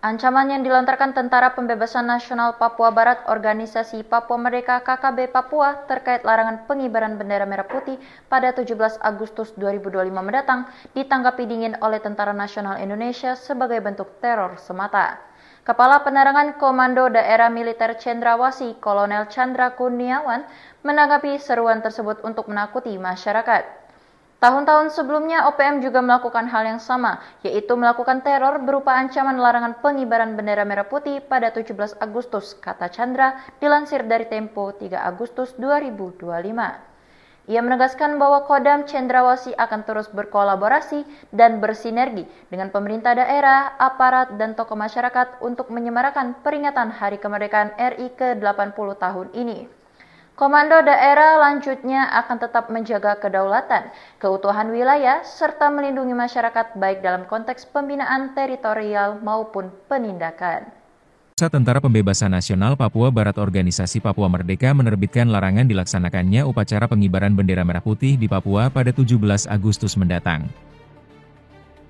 Ancaman yang dilontarkan Tentara Pembebasan Nasional Papua Barat Organisasi Papua Merdeka KKB Papua terkait larangan pengibaran bendera merah putih pada 17 Agustus 2025 mendatang ditanggapi dingin oleh Tentara Nasional Indonesia sebagai bentuk teror semata. Kepala Penerangan Komando Daerah Militer Cendrawasih Kolonel Chandra Kurniawan menanggapi seruan tersebut untuk menakuti masyarakat. Tahun-tahun sebelumnya OPM juga melakukan hal yang sama, yaitu melakukan teror berupa ancaman larangan pengibaran bendera merah putih pada 17 Agustus, kata Chandra, dilansir dari Tempo 3 Agustus 2025. Ia menegaskan bahwa Kodam Cendrawasih akan terus berkolaborasi dan bersinergi dengan pemerintah daerah, aparat, dan tokoh masyarakat untuk menyemarakan peringatan Hari Kemerdekaan RI ke-80 tahun ini. Komando daerah lanjutnya akan tetap menjaga kedaulatan, keutuhan wilayah, serta melindungi masyarakat baik dalam konteks pembinaan teritorial maupun penindakan. Pusat Tentara Pembebasan Nasional Papua Barat Organisasi Papua Merdeka menerbitkan larangan dilaksanakannya upacara pengibaran bendera merah putih di Papua pada 17 Agustus mendatang.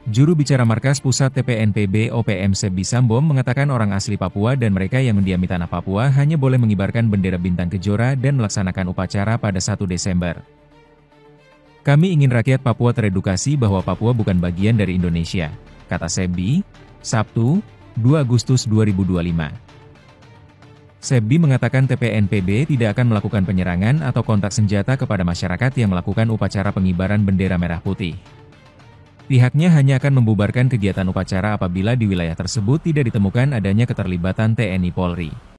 Juru bicara Markas Pusat TPNPB OPM Sebbi Sambom mengatakan orang asli Papua dan mereka yang mendiami tanah Papua hanya boleh mengibarkan bendera bintang kejora dan melaksanakan upacara pada 1 Desember. Kami ingin rakyat Papua teredukasi bahwa Papua bukan bagian dari Indonesia, kata Sebbi, Sabtu, 2 Agustus 2025. Sebbi mengatakan TPNPB tidak akan melakukan penyerangan atau kontak senjata kepada masyarakat yang melakukan upacara pengibaran bendera merah putih. Pihaknya hanya akan membubarkan kegiatan upacara apabila di wilayah tersebut tidak ditemukan adanya keterlibatan TNI Polri.